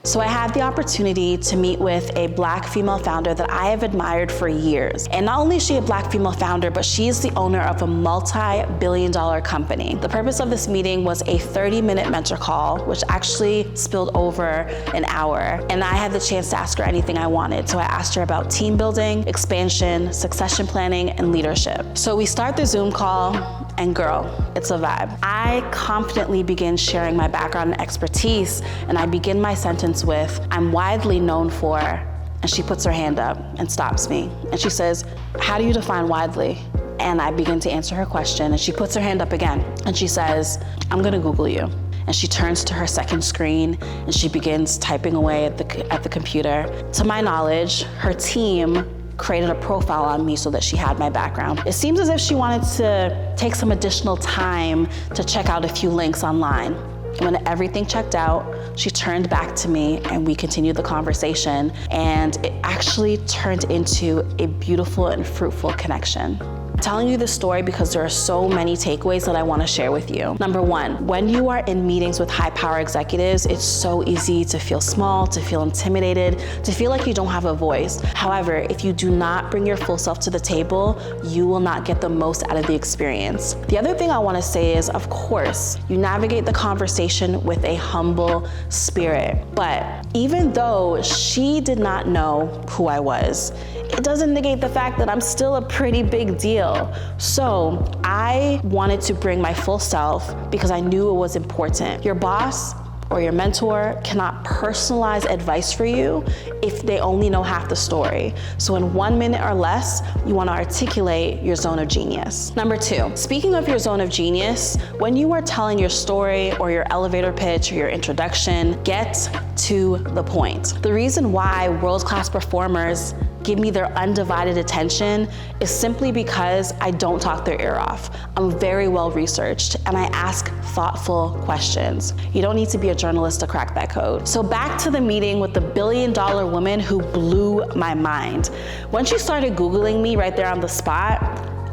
So I had the opportunity to meet with a Black female founder that I have admired for years. And not only is she a Black female founder, but she is the owner of a multi-billion-dollar company. The purpose of this meeting was a 30-minute mentor call, which actually spilled over an hour. And I had the chance to ask her anything I wanted. So I asked her about team building, expansion, succession planning, and leadership. So we start the Zoom call, and girl, it's a vibe. I confidently begin sharing my background and expertise, and I begin my sentence with, I'm widely known for, and she puts her hand up and stops me. And she says, how do you define widely? And I begin to answer her question, and she puts her hand up again. And she says, I'm gonna Google you. And she turns to her second screen, and she begins typing away at the computer. To my knowledge, her team created a profile on me so that she had my background. It seems as if she wanted to take some additional time to check out a few links online. When everything checked out, she turned back to me and we continued the conversation, and it actually turned into a beautiful and fruitful connection. I'm telling you this story because there are so many takeaways that I want to share with you. Number one, when you are in meetings with high power executives, it's so easy to feel small, to feel intimidated, to feel like you don't have a voice. However, if you do not bring your full self to the table, you will not get the most out of the experience. The other thing I want to say is, of course, you navigate the conversation with a humble spirit. But even though she did not know who I was, it doesn't negate the fact that I'm still a pretty big deal. So I wanted to bring my full self because I knew it was important. Your boss or your mentor cannot personalize advice for you if they only know half the story. So in 1 minute or less, you want to articulate your zone of genius. Number two, speaking of your zone of genius, when you are telling your story or your elevator pitch or your introduction, get to the point. The reason why world-class performers give me their undivided attention is simply because I don't talk their ear off. I'm very well researched and I ask thoughtful questions. You don't need to be a journalist to crack that code. So back to the meeting with the billion-dollar woman who blew my mind. When she started Googling me right there on the spot,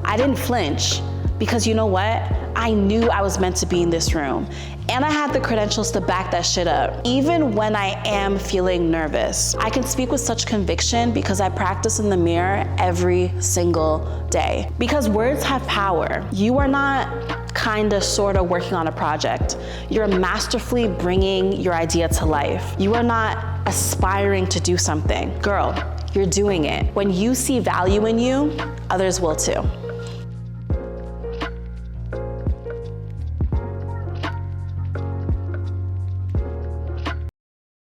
I didn't flinch because you know what? I knew I was meant to be in this room. And I had the credentials to back that shit up. Even when I am feeling nervous, I can speak with such conviction because I practice in the mirror every single day. Because words have power. You are not kinda, sorta working on a project. You're masterfully bringing your idea to life. You are not aspiring to do something. Girl, you're doing it. When you see value in you, others will too.